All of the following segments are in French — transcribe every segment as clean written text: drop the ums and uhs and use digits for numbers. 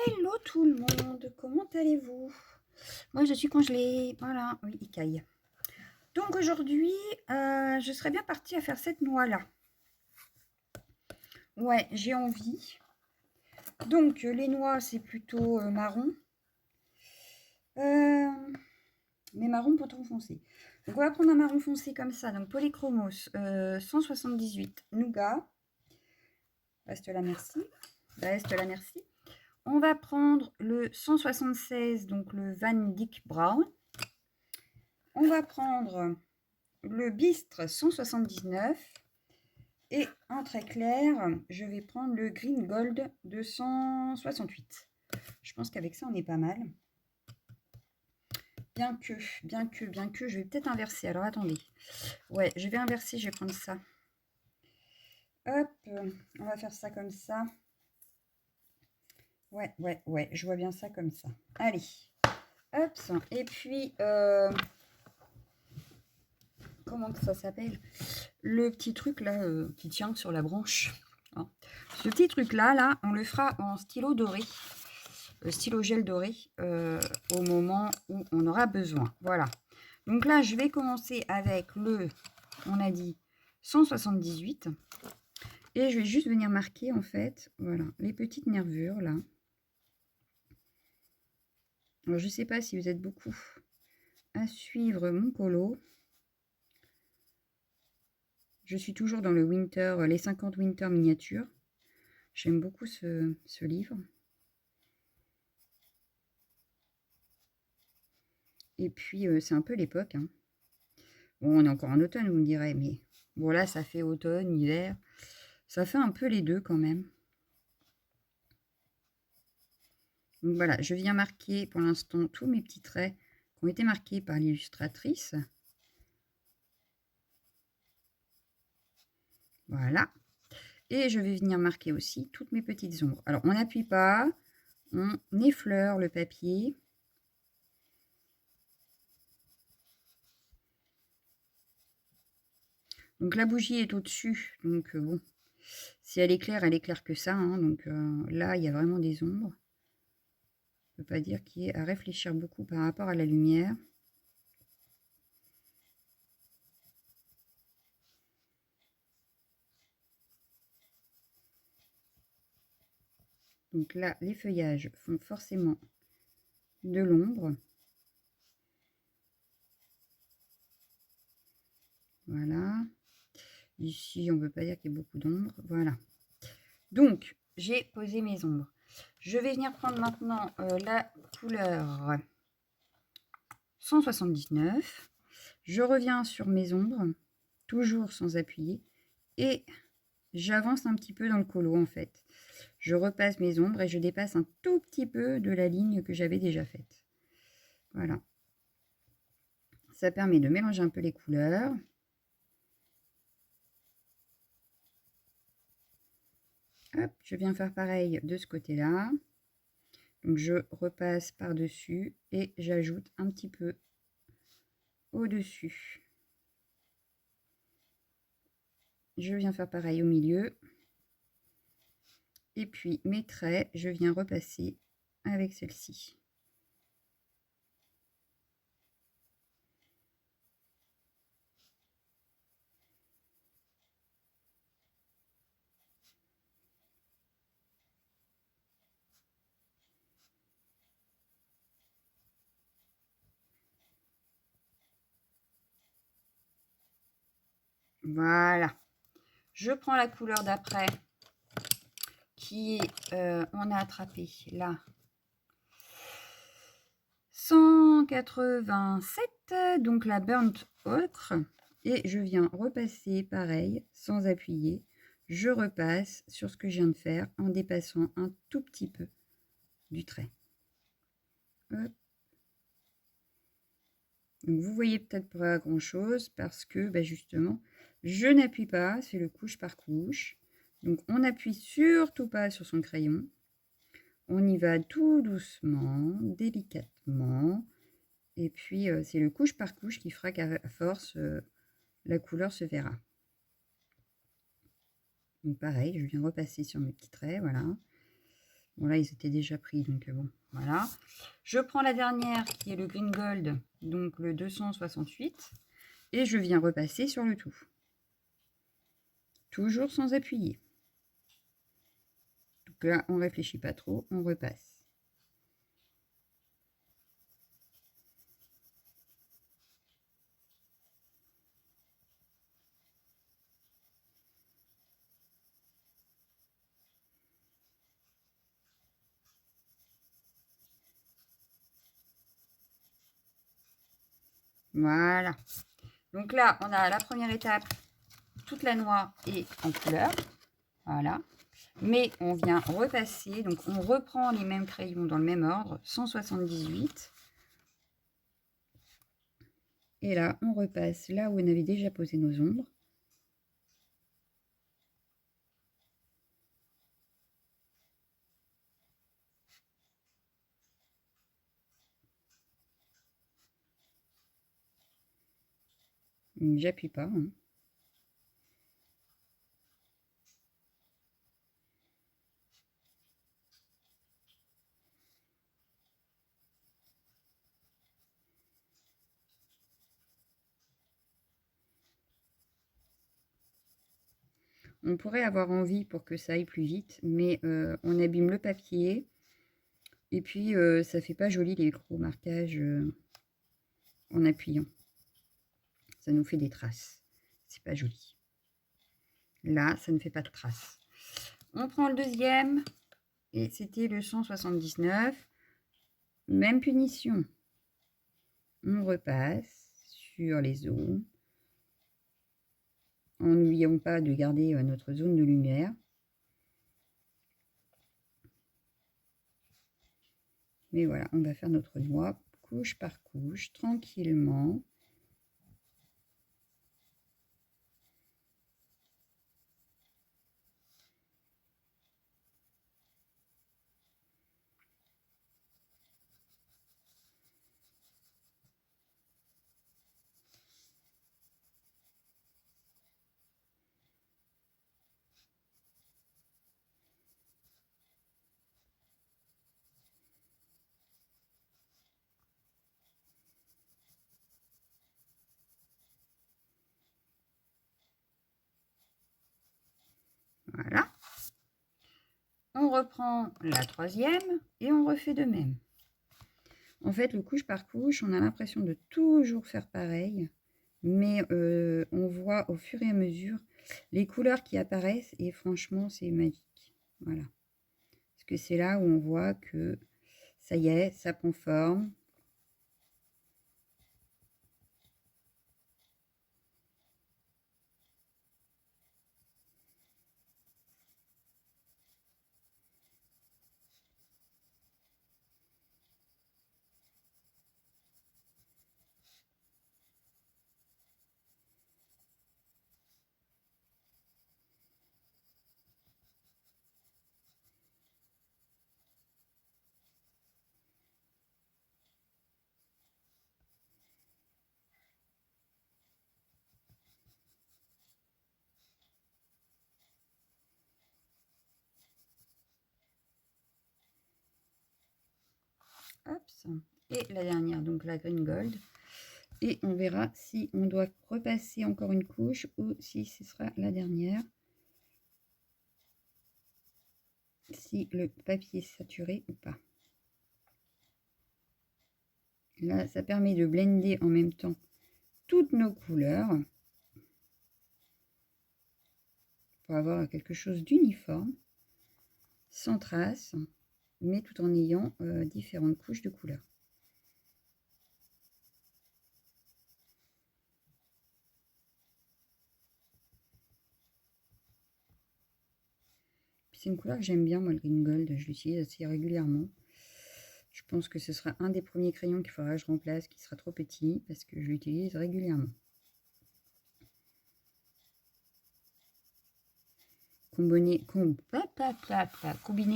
Hello tout le monde, comment allez-vous? Moi je suis congelée, voilà, oui, il caille. Donc aujourd'hui, je serais bien partie à faire cette noix-là. Ouais, j'ai envie. Donc les noix, c'est plutôt marron. Euh, mais marron pas trop foncé. Donc on va prendre un marron foncé comme ça, donc Polychromos 178 Nougat. Reste là, merci. Reste là, merci. On va prendre le 176, donc le Van Dyck Brown. On va prendre le Bistre 179 et en très clair, je vais prendre le Green Gold 268. Je pense qu'avec ça, on est pas mal. Bien que, je vais peut-être inverser. Alors attendez. Ouais, je vais inverser, je vais prendre ça. Hop, on va faire ça comme ça. Ouais, je vois bien ça comme ça. Allez, hop, et puis, comment que ça s'appelle? Le petit truc là qui tient sur la branche. Hein. Ce petit truc là, on le fera en stylo doré, stylo gel doré, au moment où on aura besoin. Voilà. Donc là, je vais commencer avec le, on a dit 178, et je vais juste venir marquer en fait, voilà, les petites nervures là. Alors je sais pas si vous êtes beaucoup à suivre mon colo. Je suis toujours dans le Winter, les 50 Winter miniatures. J'aime beaucoup ce livre. Et puis, c'est un peu l'époque. Hein. Bon, on est encore en automne, vous me direz, mais bon, là, ça fait automne, hiver. Ça fait un peu les deux quand même. Donc voilà, je viens marquer pour l'instant tous mes petits traits qui ont été marqués par l'illustratrice. Voilà. Et je vais venir marquer aussi toutes mes petites ombres. Alors, on n'appuie pas, on effleure le papier. Donc la bougie est au-dessus, donc bon, si elle éclaire que ça. Hein, donc là, il y a vraiment des ombres. Je ne peux pas dire qu'il y ait à réfléchir beaucoup par rapport à la lumière. Donc là, les feuillages font forcément de l'ombre. Voilà. Ici, on ne peut pas dire qu'il y ait beaucoup d'ombre. Voilà. Donc, j'ai posé mes ombres. Je vais venir prendre maintenant la couleur 179. Je reviens sur mes ombres, toujours sans appuyer. Et j'avance un petit peu dans le colo, en fait. Je repasse mes ombres et je dépasse un tout petit peu de la ligne que j'avais déjà faite. Voilà. Ça permet de mélanger un peu les couleurs. Hop, je viens faire pareil de ce côté-là. Donc je repasse par-dessus et j'ajoute un petit peu au-dessus. Je viens faire pareil au milieu. Et puis mes traits, je viens repasser avec celle-ci. Voilà. Je prends la couleur d'après qui est, on a attrapé là 187, donc la burnt ocre, et je viens repasser pareil sans appuyer. Je repasse sur ce que je viens de faire en dépassant un tout petit peu du trait. Hop. Donc vous voyez peut-être pas grand chose parce que justement je n'appuie pas, c'est le couche par couche. Donc on n'appuie surtout pas sur son crayon. On y va tout doucement, délicatement. Et puis c'est le couche par couche qui fera qu'à force la couleur se verra. Donc pareil, je viens repasser sur mes petits traits, voilà. Bon, là, ils étaient déjà pris, donc bon, voilà. Je prends la dernière, qui est le Green Gold, donc le 268, et je viens repasser sur le tout. Toujours sans appuyer. Donc là, on réfléchit pas trop, on repasse. Voilà. Donc là, on a la première étape, toute la noix est en couleur. Voilà. Mais on vient repasser, donc on reprend les mêmes crayons dans le même ordre, 178. Et là, on repasse là où on avait déjà posé nos ombres. J'appuie pas. Hein. On pourrait avoir envie pour que ça aille plus vite, mais on abîme le papier. Et puis, ça fait pas joli les gros marquages en appuyant. Ça nous fait des traces. C'est pas joli. Là, ça ne fait pas de traces. On prend le deuxième. Et c'était le 179. Même punition. On repasse sur les zones. En n'oubliant pas de garder notre zone de lumière. Mais voilà, on va faire notre noix couche par couche, tranquillement. Voilà. On reprend la troisième et on refait de même. En fait, le couche par couche, on a l'impression de toujours faire pareil, mais on voit au fur et à mesure les couleurs qui apparaissent et franchement, c'est magique. Voilà. Parce que c'est là où on voit que ça y est, ça prend forme. Hop. Et la dernière, donc la Green Gold. Et on verra si on doit repasser encore une couche ou si ce sera la dernière. Si le papier est saturé ou pas. Là, ça permet de blender en même temps toutes nos couleurs pour avoir quelque chose d'uniforme, sans traces, mais tout en ayant différentes couches de couleurs. C'est une couleur que j'aime bien, moi, le Green Gold. Je l'utilise assez régulièrement. Je pense que ce sera un des premiers crayons qu'il faudra que je remplace, qui sera trop petit, parce que je l'utilise régulièrement. Combiné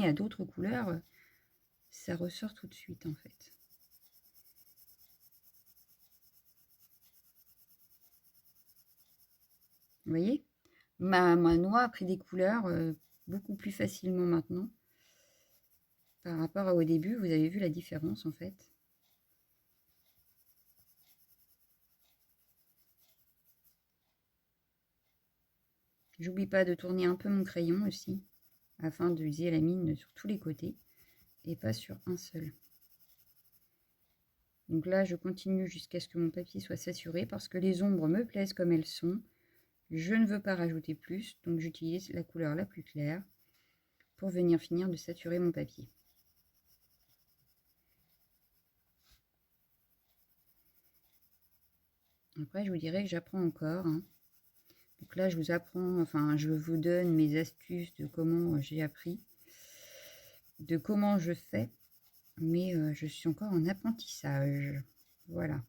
à d'autres couleurs, ça ressort tout de suite, en fait. Vous voyez, ma noix a pris des couleurs beaucoup plus facilement maintenant. par rapport au début, vous avez vu la différence en fait. J'oublie pas de tourner un peu mon crayon aussi, afin de viser la mine sur tous les côtés et pas sur un seul. Donc là, je continue jusqu'à ce que mon papier soit saturé parce que les ombres me plaisent comme elles sont. Je ne veux pas rajouter plus, donc j'utilise la couleur la plus claire pour venir finir de saturer mon papier. Après, je vous dirais que j'apprends encore. Hein. Donc là, je vous apprends, enfin, je vous donne mes astuces de comment j'ai appris, de comment je fais, mais je suis encore en apprentissage. Voilà.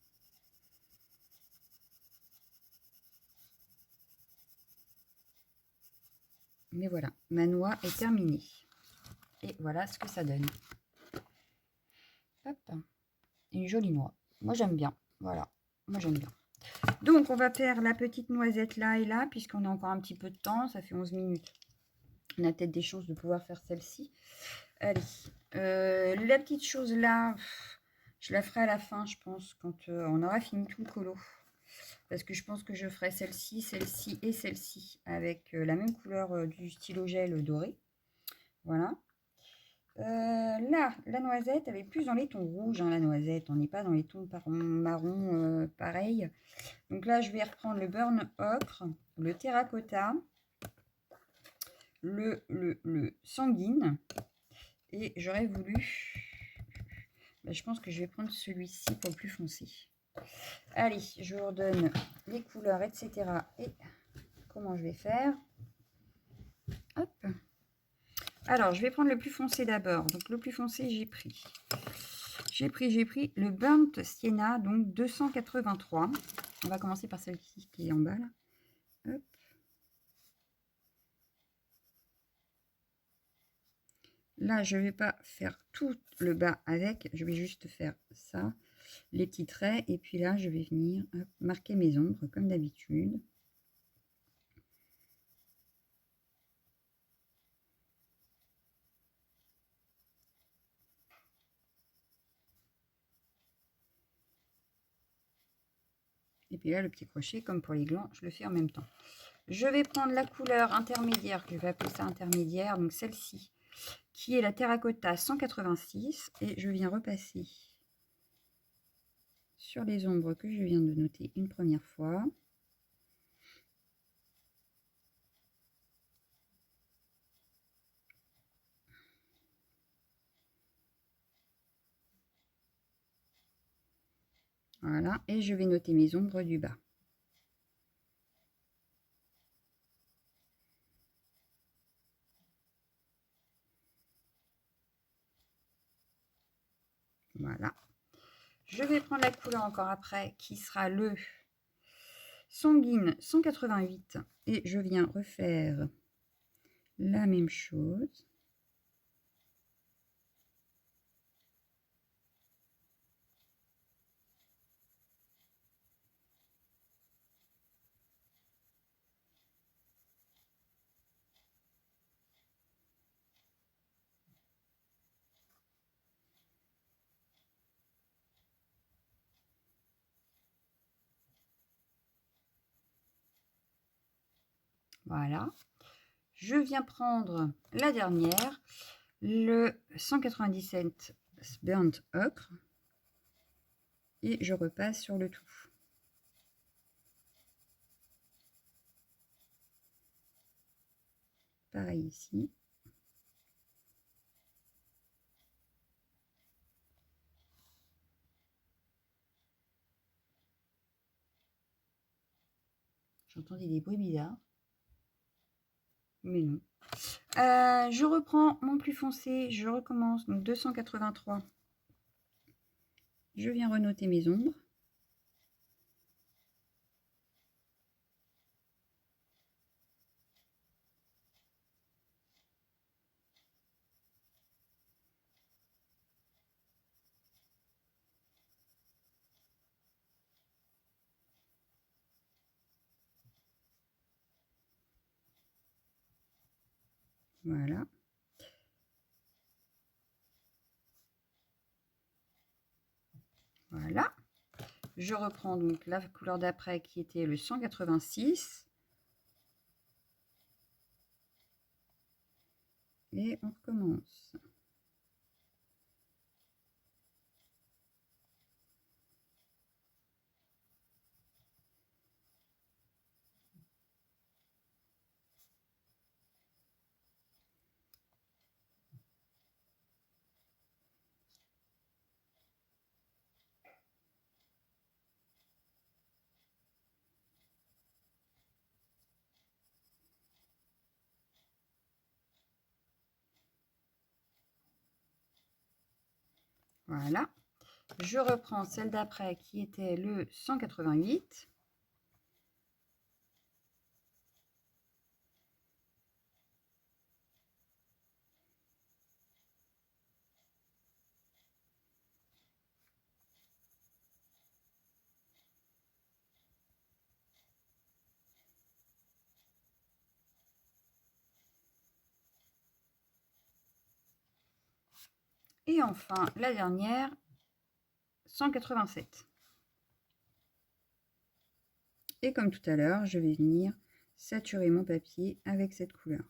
Mais voilà, ma noix est terminée. Et voilà ce que ça donne. Hop. Une jolie noix. Moi, j'aime bien. Voilà, moi, j'aime bien. Donc, on va faire la petite noisette là et là, puisqu'on a encore un petit peu de temps. Ça fait 11 minutes. On a peut-être des chances de pouvoir faire celle-ci. Allez. La petite chose là, je la ferai à la fin, je pense, quand on aura fini tout le colo. Parce que je pense que je ferai celle-ci, celle-ci et celle-ci avec la même couleur du stylo gel doré. Voilà. Là, la noisette, elle est plus dans les tons rouges, hein, la noisette. On n'est pas dans les tons marron pareil. Donc là, je vais reprendre le burn ocre, le terracotta, le sanguine. Et j'aurais voulu... Ben, je pense que je vais prendre celui-ci pour le plus foncé. Allez, je vous redonne les couleurs, etc. Et comment je vais faire. Hop. Alors, je vais prendre le plus foncé d'abord. Donc, le plus foncé, j'ai pris le Burnt Sienna, donc 283. On va commencer par celle-ci qui est en bas, là. Hop. Là, je ne vais pas faire tout le bas avec. Je vais juste faire ça, les petits traits. Et puis là, je vais venir marquer mes ombres, comme d'habitude. Et puis là, le petit crochet, comme pour les glands, je le fais en même temps. Je vais prendre la couleur intermédiaire, que je vais appeler ça intermédiaire, donc celle-ci, qui est la terracotta 186. Et je viens repasser sur les ombres que je viens de noter une première fois. Voilà, et je vais noter mes ombres du bas. Voilà. Je vais prendre la couleur encore après, qui sera le sanguine 188. Et je viens refaire la même chose. Voilà. Je viens prendre la dernière, le 197 Burnt Ocre. Et je repasse sur le tout. Pareil ici. J'entendais des bruits bizarres. Mais non. Je reprends mon plus foncé, je recommence, donc 283. Je viens renoter mes ombres. Voilà. Voilà. Je reprends donc la couleur d'après qui était le 186. Et on recommence. Voilà. Je reprends celle d'après qui était le 188. Et enfin, la dernière, 187. Et comme tout à l'heure, je vais venir saturer mon papier avec cette couleur.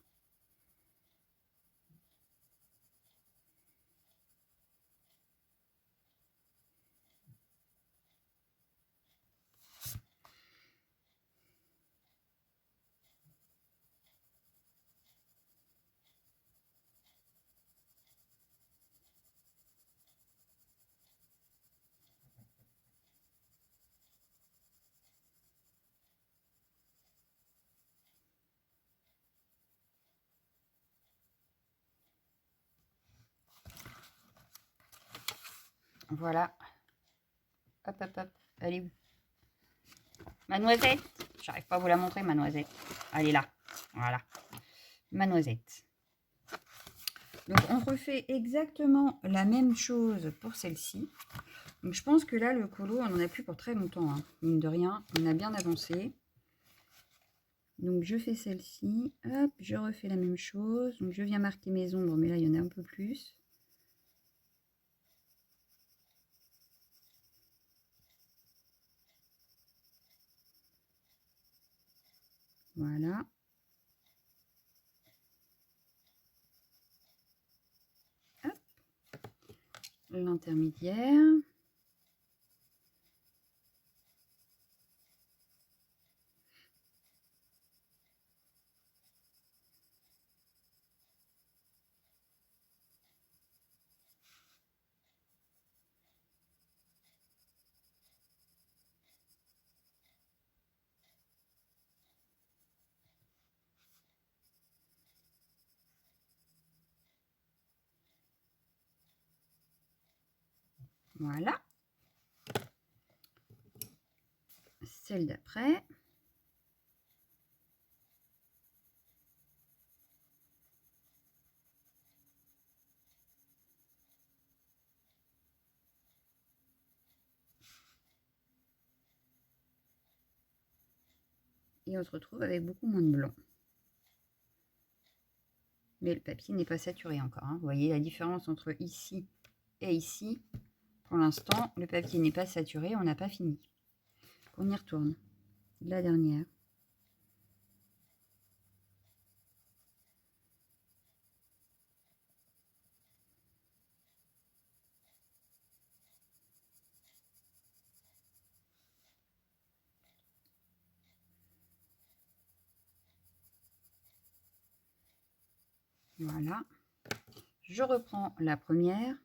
Voilà. Hop, hop, hop. Elle est où? Ma noisette. J'arrive pas à vous la montrer, ma noisette. Elle est là. Voilà. Ma noisette. Donc, on refait exactement la même chose pour celle-ci. Donc, je pense que là, le colo, on n'en a plus pour très longtemps. Hein. Mine de rien, on a bien avancé. Donc, je fais celle-ci. Hop, je refais la même chose. Donc, je viens marquer mes ombres, mais là, il y en a un peu plus. Voilà. L'intermédiaire. Voilà. Celle d'après. Et on se retrouve avec beaucoup moins de blanc. Mais le papier n'est pas saturé encore. Hein. Vous voyez la différence entre ici et ici. Pour l'instant, le papier n'est pas saturé, on n'a pas fini. On y retourne. La dernière. Voilà. Je reprends la première.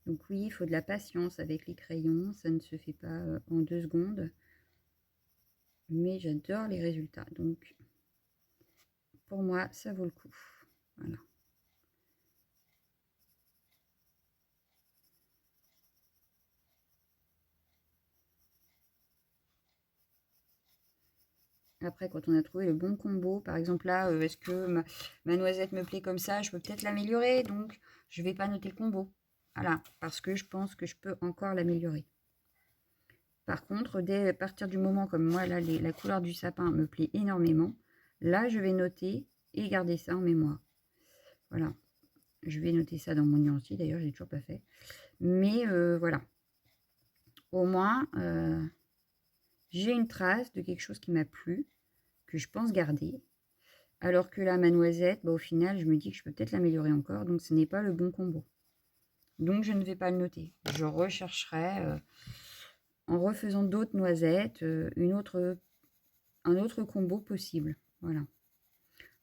Donc oui, il faut de la patience avec les crayons. Ça ne se fait pas en 2 secondes. Mais j'adore les résultats. Donc, pour moi, ça vaut le coup. Voilà. Après, quand on a trouvé le bon combo, par exemple là, est-ce que ma noisette me plaît comme ça? Je peux peut-être l'améliorer, donc je ne vais pas noter le combo. Voilà, parce que je pense que je peux encore l'améliorer. Par contre, dès à partir du moment comme moi, là, la couleur du sapin me plaît énormément, là, je vais noter et garder ça en mémoire. Voilà. Je vais noter ça dans mon nuancier. D'ailleurs, je l'ai toujours pas fait. Mais voilà. Au moins, j'ai une trace de quelque chose qui m'a plu, que je pense garder. Alors que là, ma noisette, bah, au final, je me dis que je peux peut-être l'améliorer encore. Donc, ce n'est pas le bon combo. Donc, je ne vais pas le noter. Je rechercherai, en refaisant d'autres noisettes, un autre combo possible. Voilà.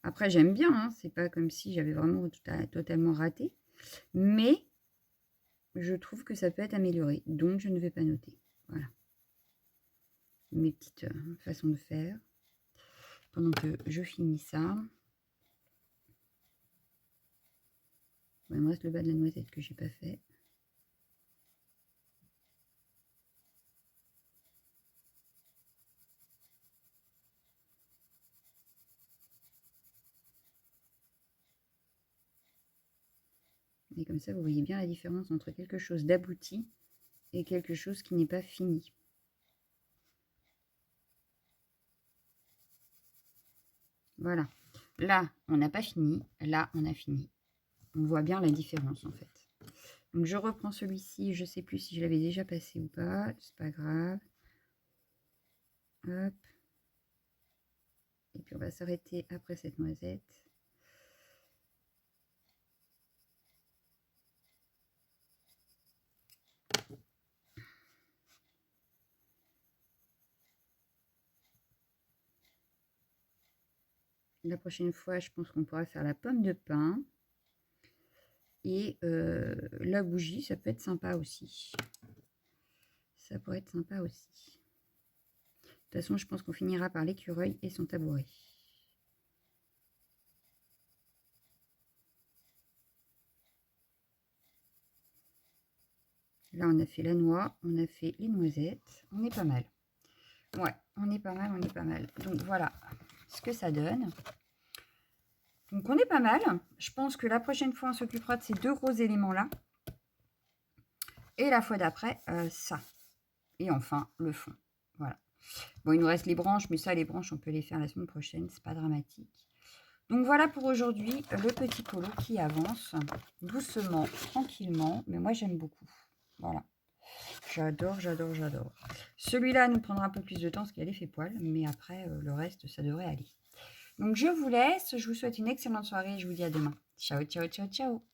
Après, j'aime bien. Hein, c'est pas comme si j'avais vraiment totalement raté. Mais je trouve que ça peut être amélioré. Donc, je ne vais pas noter. Voilà. Mes petites façons de faire. Pendant que je finis ça. Bon, il me reste le bas de la noisette que j'ai pas fait. Et comme ça, vous voyez bien la différence entre quelque chose d'abouti et quelque chose qui n'est pas fini. Voilà. Là, on n'a pas fini. Là, on a fini. On voit bien la différence, en fait. Donc, je reprends celui-ci. Je ne sais plus si je l'avais déjà passé ou pas. C'est pas grave. Hop. Et puis, on va s'arrêter après cette noisette. La prochaine fois, je pense qu'on pourra faire la pomme de pin. Et la bougie, ça peut être sympa aussi. Ça pourrait être sympa aussi. De toute façon, je pense qu'on finira par l'écureuil et son tabouret. Là, on a fait la noix, on a fait les noisettes. On est pas mal. Ouais, on est pas mal, on est pas mal. Donc, voilà ce que ça donne. Donc, on est pas mal. Je pense que la prochaine fois, on s'occupera de ces deux gros éléments-là. Et la fois d'après, ça. Et enfin, le fond. Voilà. Bon, il nous reste les branches, mais ça, les branches, on peut les faire la semaine prochaine. C'est pas dramatique. Donc, voilà pour aujourd'hui, le petit polo qui avance doucement, tranquillement. Mais moi, j'aime beaucoup. Voilà. J'adore, j'adore, j'adore. Celui-là nous prendra un peu plus de temps parce qu'il y a l'effet poil. Mais après, le reste, ça devrait aller. Donc, je vous laisse. Je vous souhaite une excellente soirée. Je vous dis à demain. Ciao, ciao, ciao, ciao.